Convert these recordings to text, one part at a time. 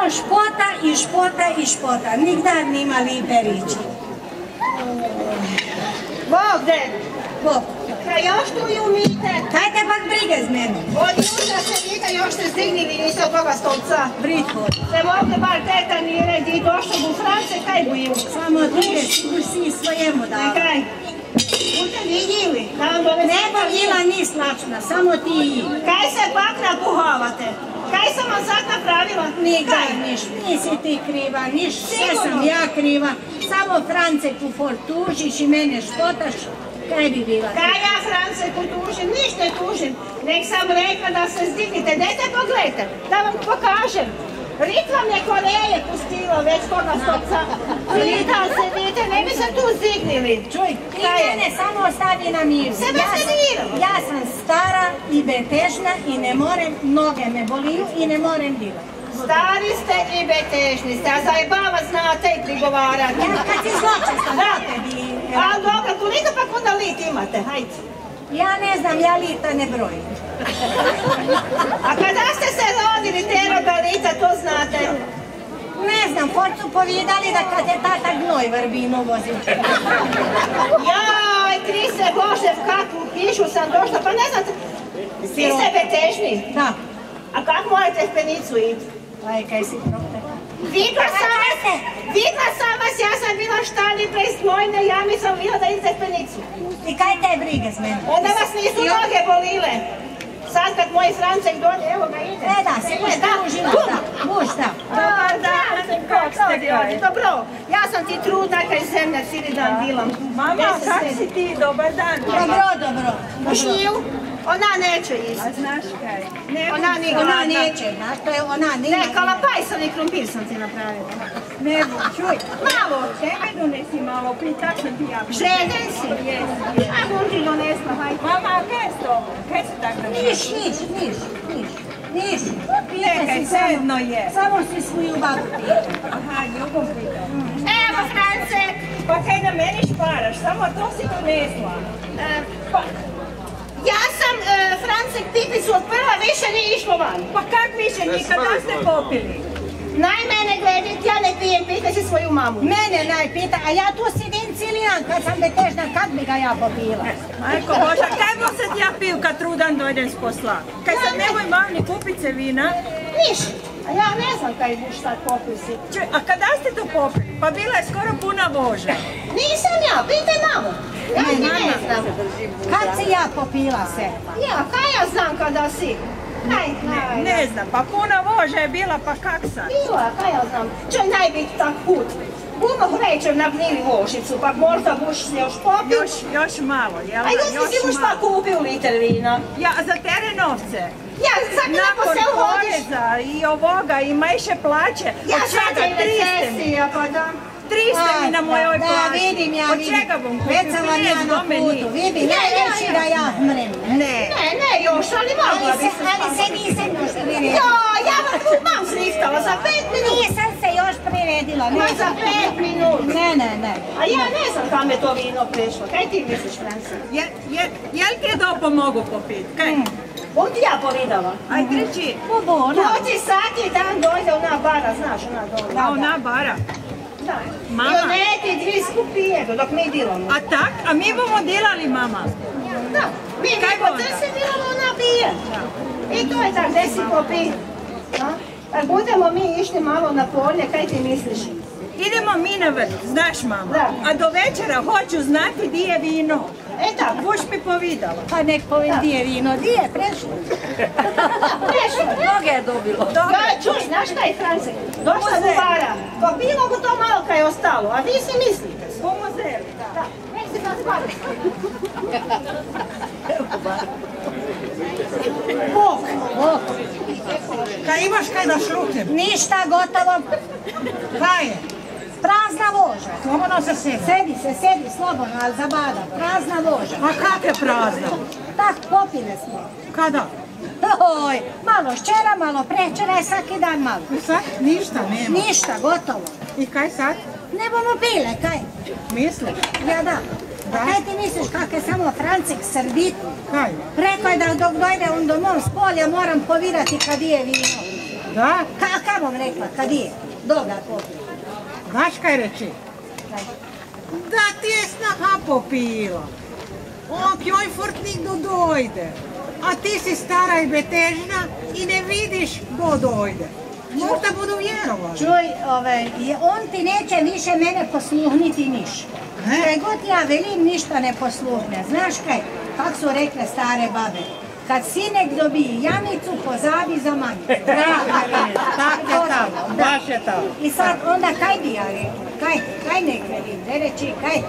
samo špota i špota i špota. Nikdar nima lipe riči. Bog, de! Bog. Kaj još tu ju umite? Kaj te pak brige z mene? Od jutra se vidite, još ste stignili niste od toga stolca. Britko. Se mogle bar teta nije redi i došlo u France, kaj bu ju? Samo druge si svojemu dala. Kaj? Budete vidjeli? Ne bo bila ni slačna, samo ti i. Kaj se pak napuhavate? Kaj sam vam sad napravila? Nikdar niš, nisi ti kriva, niš, sve sam ja kriva. Samo Franceku tužiš i mene špotaš. Kaj bi bila? Kaj ja Franceku tužim? Niš ne tužim. Nek sam rekla da se zdignite. Dajte pogledajte, da vam pokažem. Rit vam je Koreje pustilo već koga stopca. Vidite se, vidite, ne bi se tu zdignili. Čuj, ti mene samo ostavi na miru. Sebe se diram. Ja sam stara i betežna i ne morem, noge me boliju i ne morem dilati. Stari ste i betežni ste, a zajebava znate i prigovarate. Ja, kad si zločesta, da tebi. A dobro, koliko pak onda lit imate, hajde. Ja ne znam, ja lita ne brojim. A kada ste se rodili teroga lita, to znate? Ne znam, porcu povidali da kad je tata gnoj vrbinu vozi. Jaj, Kriste Bože, v kakvu hišu sam došla, pa ne znate, vi ste betežni? Da. A kak morate v penicu iti? Aj, kaj si prokleta. Vidla sam vas, ja sam bila štali prez mojne jami, sam vidjela da idete v penicu. I kaj te brige s mene? Onda vas nisu noge bolile. Sad kad moj Francek dođe, evo ga ide. Da, se muž da. Dobar dan, kak ste ljudi? Dobro, ja sam ti trudna kaj zemlja cijeli dan bila. Mama, kak si ti? Dobar dan. Dobro. Ušniju? Ona neće isti. A znaš kaj? Ona neće, znaš, to je ona nema. Ne, kalapajsan i krumpir sam ti napravila. Ne bu, čuj. Malo. Tebe donesi malo, pitak sam ti ja. Žeden si? A bom ti donesla, hajde. Mama, kaj je s tobom? Kaj si tak napravila? Niš. Nekaj, sedno je. Samo si svoju babu pita. Aha, ljubom pitam. Evo, Francek. Pa kaj na meni šparaš, samo to si donesla. Ja sam Francek pipicu otprla, više nije išlo van. Pa kak više, nikada ste popili? Naj mene gledit, ja ne pijem, pitaj si svoju mamu. Mene najpita, a ja tu sidim cijeli dan, kad sam betežna, kad bi ga ja popila? Majko Boža, kaj bo sad ja piju kad trudan dojdem s posla? Kaj sad nemoj mami kupit se vina? Niš, a ja ne znam kaj buš sad popisi. Čuj, a kada ste to popili? Pa bila je skoro puna voža. Nisam ja, pitaj mamu. Ja ti ne znam. Kad si ja popila se? Ja, kaj ja znam kada si? Ne znam, pa puna voža je bila, pa kak sad? Bila, kaj ja znam. Čoj najbit tak put. Bumo hrećem nagnili vošicu, pa možda buš se još popil. Još malo, jel? A još si buš pa kupio liter vina. Ja, za terenovce. Ja, sad mi na poselu vodiš. Nakon poreza i ovoga i majše plaće. Ja sad je recesija, pa da. 300 mi na mojoj plaći. Da, vidim ja. Od čega bom kupio? Već sam vam ja na putu. Vidim, ja reći da ja mrem. Ne, još, ali mogla bi se Ali se nisam još priredila. Jo, ja vam tu mam slištala za 5 minuta. Nisam se još priredila. Ma za 5 minuta. Ne. A ja ne znam kam je to vino prešlo. Kaj ti misliš, Franci? Jel ti je dopo mogu popit? Kaj? Bom ti ja povidala. Aj, treći. Dođi svaki dan dojde ona bara, znaš ona dojde. Da, ona bara. Da. Mama. I one ti 2 skupije dok mi dilamo. A tak? A mi bomo delali, mama. Da. Mi po trsi dilamo, ona pije. I to je tak, gdje si popi. Pa budemo mi išli malo na polje, kaj ti misliš? Idemo mi na vrt, znaš mama. Da. A do večera hoću znati di je vino. E tako. Buš mi povidala. Pa nek povim di je vino, di je prešlo. Prešlo. Mnoge je dobilo. Ja, čuj, znaš kaj, Francek? Došla do bara. Pa bilo mu to malo kaj je ostalo, a vi si mislite. Po muzeju. Da, nek si nas bari. Bok. Kaj imaš kaj da šlukem? Ništa, gotovo. Kaj je? Prazna voža. Slobodno se sedi. Sedi, slobodno, ali zabada. Prazna voža. A kak je prazna? Tak, popile smo. Kada? Oj, malo ščera, malo prečera i svaki dan malo. I sad ništa nema. Ništa, gotovo. I kaj sad? Ne bomo pile, kaj? Misliš? Ja da. A kaj ti misliš kak je samo Francek srbitni? Kaj? Rekao je da dok dojde on domov s polja moram povirati kad je vino. Da? Kako vam rekla, kad je? Doga popila. Znaš kaj reći? Da ti je snaha popila. On k joj furt nigdo dojde. A ti si stara i betežna i ne vidiš do dojde. Možda budu vjerovali. Čuj, on ti neće više mene posluhniti niš. Kaj god ja velim, ništa ne posluhne. Znaš kaj, kak su rekle stare babe? Kad sinek dobije jamicu, pozabi za mamicu. Tako je tamo, baš je tamo. I sad onda kaj bi ja rekla? Kaj nek velim? Ne reći, kaj?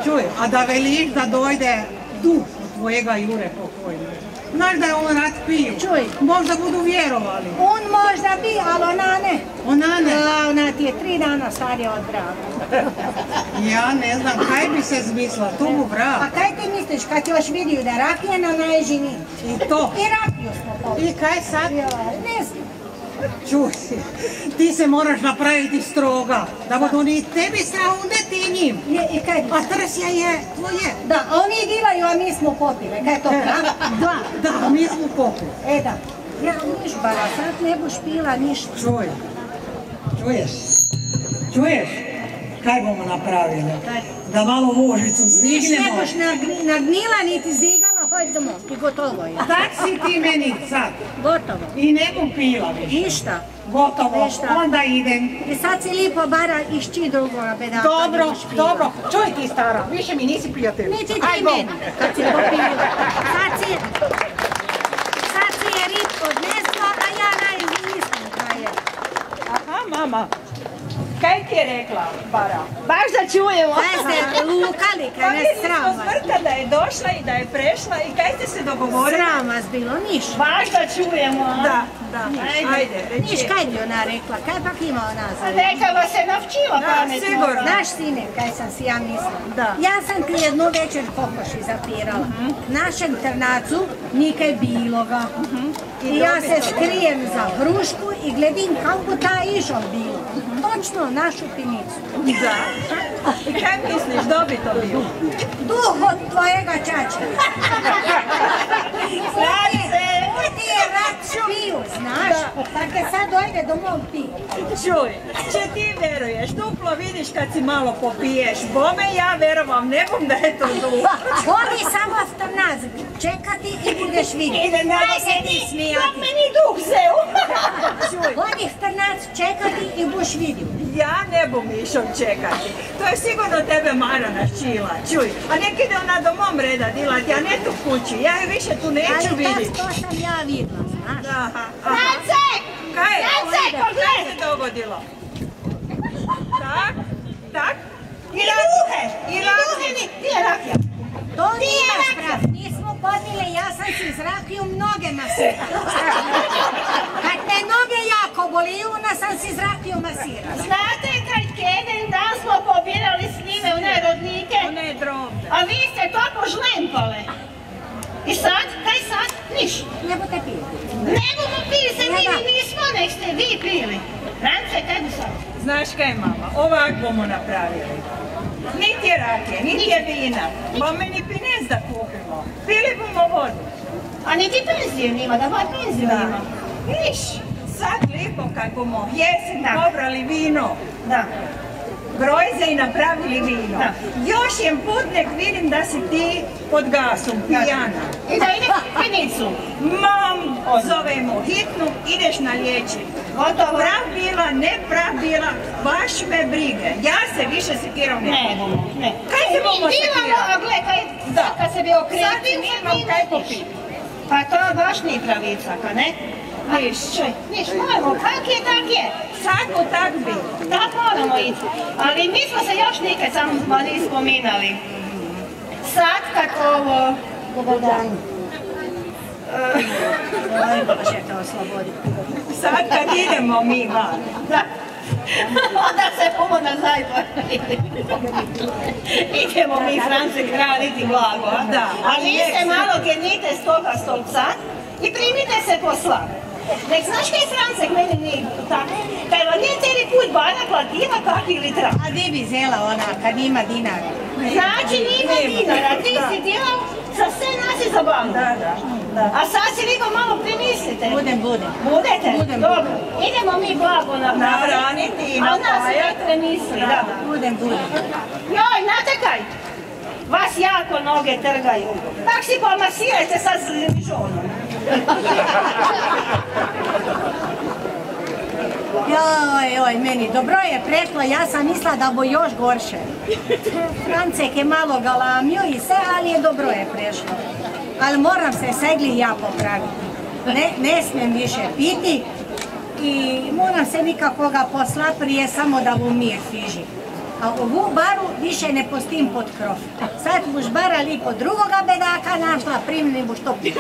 Čuj, a da veliš da dojde duh od tvojega Jure pokojnog. Znaš da je on rad pio. Čuj. Možda budu vjerovali. On možda bi, ali ona ne. Ona ne? Ja, ona ti je 3 dana starija od braka. Ja ne znam, kaj bi se zmislila, tu mu vrat. A kaj ti misliš, kad još vidio da rakije na najžini? I to? I rakiju smo popili. I kaj sad? Ne znam. Čuj, ti se moraš napraviti stroga, da budu ni tebi strah, onda ti njim. I kaj bi? A trsja je tvoje. Da, oni dilaju, a mi smo popile. Kaj je to prav? Da, mi smo popili. Da. Ja niš bara, sad ne buš pila ništa. Čuješ? Kaj bomo napravili? Da malo vožicu zdignemo. Ne buš nagnila niti zdigala, hoj domov i gotovo je. Tak si ti meni sad. Gotovo. I ne bom pila više. Ništa. Gotovo, Ništa. onda idem. I sad si lipo bara išći drugoga bedaka. Dobro, čuj ti stara, više mi nisi prijatelj. Niti ti meni, kad si popila. Sad si je rip odnesla, a ja nisam kaj je. Aha, mama. Kaj ti je rekla, Bara? Baš da čujemo. Kaj ste lukali, kaj ne sram vas. Smrta da je došla i da je prešla i kaj ste se dogovorili? Sram vas bilo, niš. Baš da čujemo. Da. Ajde, Niš, kaj bi ona rekla, kaj pak ima ona za reći? Neka vas se navčila pametno. sigurno. Znaš, sine, kaj sam si ja mislila? Ja sam ti jednu večer kokoši zapirala. Našem trnacu nikaj biloga. I ja se skrijem za hrušku i gledim kako ta išao bilo. Točno našu pinicu. Da. I kaj misliš, dobi to bio? Duh od tvojega čača. Ti je rak piju, znaš? Kad je sad dojde domov piju. Čuj, če ti veruješ, duplo vidiš kad si malo popiješ. Bome ja verovam, ne bom da je to duh. Oni samo afternaz čekati i budeš vidjeti. Kaj se ti smijati? Meni duh zeo. Oni afternaz čekati i buš vidio. Ja ne bom išao čekati. To je sigurno tebe Mara naščila. Čuj, a nek ide ona domom reda dilati, a ne tu kući. Ja je više tu neću vidjeti. Ali to sam ja vidla, znaš. France! Kaj? France, pogledaj! Kaj se dogodilo? Tak? I duhe! I duhe mi! Ti je rakija! To nimaš prav, nismo podnile, ja sam si iz rakiju mnoge masirala. Kad me noge jako boli, onda sam si iz rakiju masirala. Znate kad jedan dan smo pobirali s njime u nerodnike? Ona je drobna. A vi ste to požlempale. I sad? Kaj sad? Niš. Ne budete pili. Ne bomo pili se, mi nismo, nek ste vi pili. France, kaj bi sad? Znaš kaj, mama, ovak bomo napravili. Niti je rakije, niti je vina. Bome ni pinez da kupimo. Pili bomo vodu. A niti penziju nima, da bar penziju nima. Niš. Sad lipo kad bomo jesen pobrali vino. Da. Grojze i napravili vino. Još jem put nek vidim da si ti pod gasom, pijana. I da ide pinicu. Mam, zovemo hitnu, ideš na liječenje. Gotovo. Prav bila, ne prav bila, baš me brige. Ja se više sekiram ne. Ne bomo, ne. Kaj se bomo sekirali? A gle, kad se bi okretili, sad imam kaj popiti. Pa to baš nije pravica, ka ne? Niš. Niš, moramo, kak je, tak je. Sad mu tak bi. Tak moramo ići. Ali mi smo se još nikad samo mali spominali. Sad kad ovo... Dobar dan. Oj, Bože, te oslobodi. Sad kad idemo mi van. Da. Onda se puno nazaj idemo mi France graditi blago. Da. A vi se malo genite s toga stolca i primite se posla. Nek znaš kaj France meni nije tako. Kaj vam nije cijeli put banak lativa tak ili trak. A di bi zela ona kad ima dinar? Znači nima dinara, ti si dilao za sve nas i za banku. Da. A sad si vi ga malo primislite. Budem. Budete? Dobro. Idemo mi blago Nahraniti i a nas napajati. ne premisli, da. Budem. Joj, znate kaj? Vas jako noge trgaju. Tak si pomasirajte sad s žonom. Joj, meni dobro je prešlo, ja sam mislila da bo još gorše. Francek je malo galamio i sve, ali je dobro je prešlo. Ali moram se segli i ja popraviti. Ne smijem više piti i moram se nikakoga posla prije samo da bu mir fiži. A ovu baru više ne postim pod krov. Sad buš bara lipo drugoga bedaka našla, primni bu što piti.